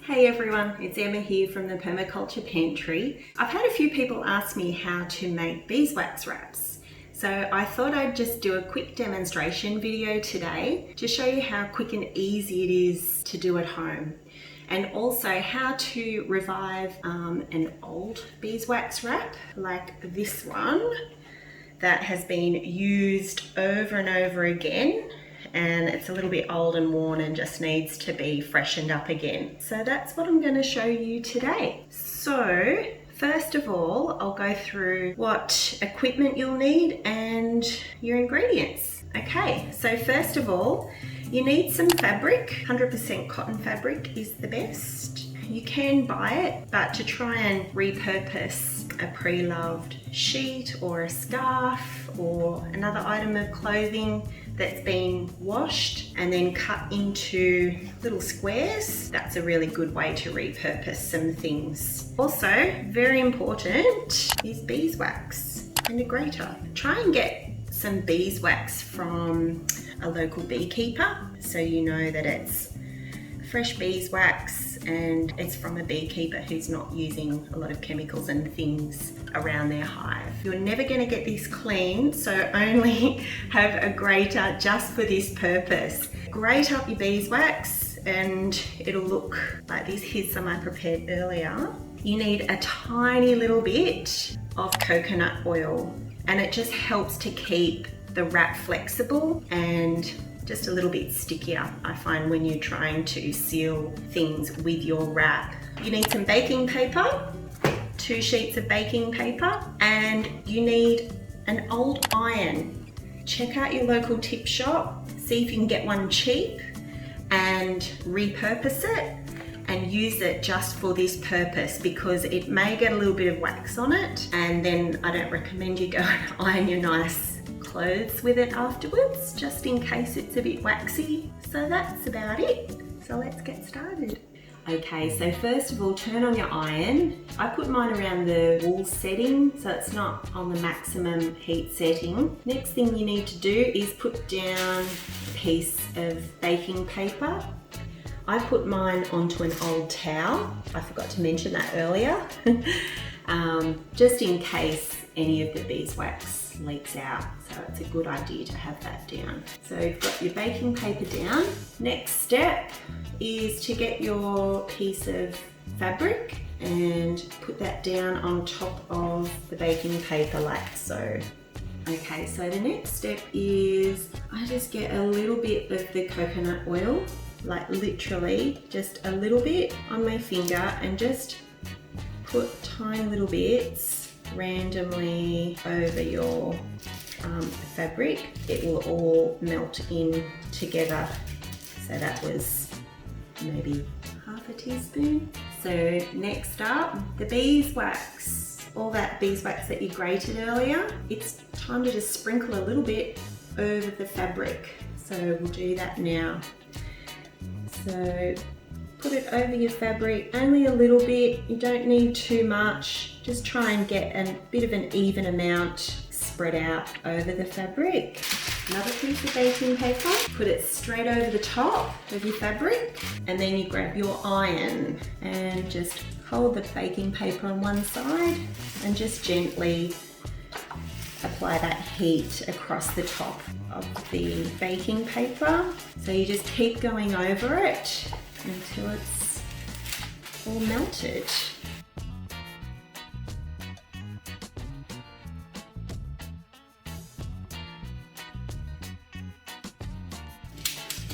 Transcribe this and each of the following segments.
Hey everyone, it's Emma here from the Permaculture Pantry. I've had a few people ask me how to make beeswax wraps. So I thought I'd just do a quick demonstration video today to show you how quick and easy it is to do at home. And also how to revive an old beeswax wrap like this one that has been used over and over again, and it's a little bit old and worn and just needs to be freshened up again. So that's what I'm going to show you today. So first of all, I'll go through what equipment you'll need and your ingredients. Okay, so first of all, you need some fabric. 100% cotton fabric is the best. You can buy it, but to try and repurpose a pre-loved sheet or a scarf or another item of clothing that's been washed and then cut into little squares, that's a really good way to repurpose some things. Also, very important is beeswax and a grater. Try and get some beeswax from a local beekeeper so you know that it's fresh beeswax and it's from a beekeeper who's not using a lot of chemicals and things around their hive. You're never going to get this clean, so only have a grater just for this purpose. Grate up your beeswax and it'll look like this. Here's some I prepared earlier. You need a tiny little bit of coconut oil, and it just helps to keep the wrap flexible and just a little bit stickier, I find, when you're trying to seal things with your wrap. You need some baking paper, 2 sheets of baking paper, and you need an old iron. Check out your local tip shop, see if you can get one cheap and repurpose it and use it just for this purpose, because it may get a little bit of wax on it, and then I don't recommend you go and iron your nice clothes with it afterwards, just in case it's a bit waxy. So that's about it. So let's get started. Okay, so first of all, turn on your iron. I put mine around the wool setting, so it's not on the maximum heat setting. Next thing you need to do is put down a piece of baking paper. I put mine onto an old towel. I forgot to mention that earlier. Just in case any of the beeswax leaks out, so it's a good idea to have that down. So you've got your baking paper down. Next step is to get your piece of fabric and put that down on top of the baking paper like so. Okay, so the next step is I just get a little bit of the coconut oil, like literally just a little bit on my finger, and just put tiny little bits randomly over your fabric. It will all melt in together. So that was maybe half a teaspoon. So next up, the beeswax. All that beeswax that you grated earlier, it's time to just sprinkle a little bit over the fabric. So we'll do that now. So put it over your fabric, only a little bit, you don't need too much. Just try and get a bit of an even amount spread out over the fabric. Another piece of baking paper, put it straight over the top of your fabric, and then you grab your iron and just hold the baking paper on one side and just gently apply that heat across the top of the baking paper. So you just keep going over it until it's all melted.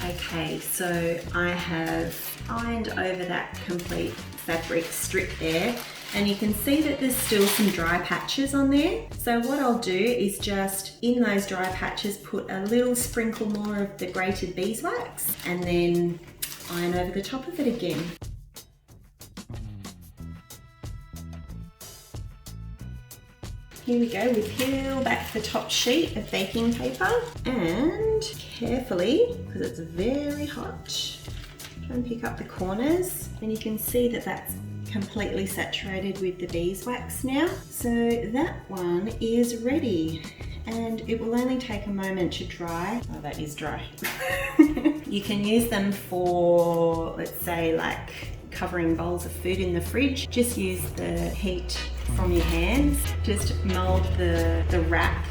Okay, so I have ironed over that complete fabric strip there, and you can see that there's still some dry patches on there. So what I'll do is just in those dry patches put a little sprinkle more of the grated beeswax and then iron over the top of it again. Here we go, we peel back the top sheet of baking paper and carefully, because it's very hot, try and pick up the corners, and you can see that that's completely saturated with the beeswax now. So that one is ready, and it will only take a moment to dry. Oh, that is dry. You can use them for, let's say, like covering bowls of food in the fridge, just use the heat from your hands. Just mold the wrap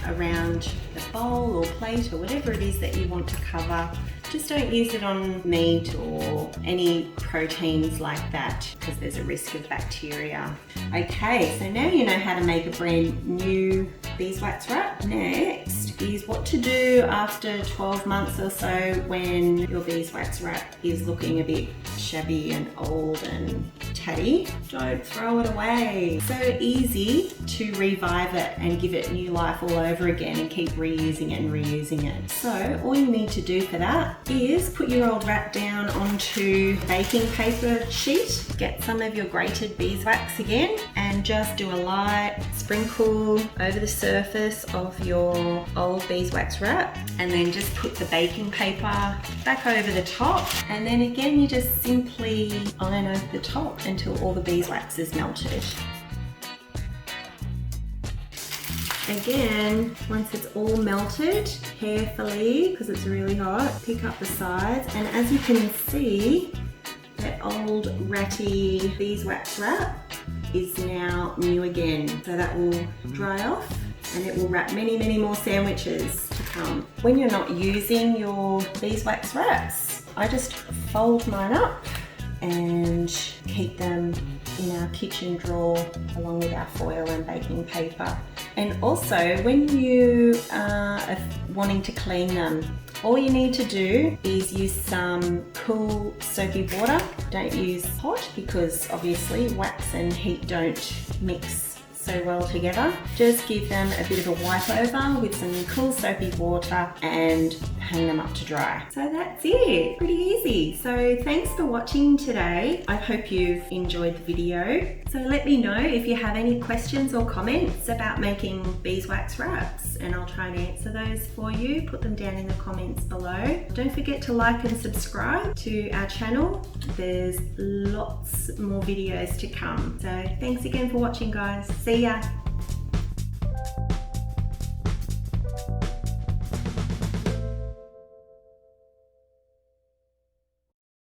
around the bowl or plate or whatever it is that you want to cover. Just don't use it on meat or any proteins like that, because there's a risk of bacteria. Okay, so now you know how to make a brand new beeswax wrap. Next is what to do after 12 months or so when your beeswax wrap is looking a bit shabby and old and tatty. Don't throw it away. So easy to revive it and give it new life all over again and keep reusing it and reusing it. So all you need to do for that is put your old wrap down onto a baking paper sheet, get some of your grated beeswax again, and just do a light sprinkle over the surface of your old beeswax wrap, and then just put the baking paper back over the top, and then again you just simply iron over the top until all the beeswax is melted. Again, once it's all melted, carefully, because it's really hot, pick up the sides, and as you can see, that old ratty beeswax wrap is now new again. So that will dry off and it will wrap many, many more sandwiches to come. When you're not using your beeswax wraps, I just fold mine up and keep them in our kitchen drawer along with our foil and baking paper. And also, when you are wanting to clean them, all you need to do is use some cool soapy water. Don't use hot, because obviously wax and heat don't mix so well together. Just give them a bit of a wipe over with some cool soapy water and hang them up to dry. So that's it, pretty easy. So thanks for watching today. I hope you've enjoyed the video. So let me know if you have any questions or comments about making beeswax wraps, and I'll try and answer those for you. Put them down in the comments below. Don't forget to like and subscribe to our channel. There's lots more videos to come. So thanks again for watching, guys. See ya.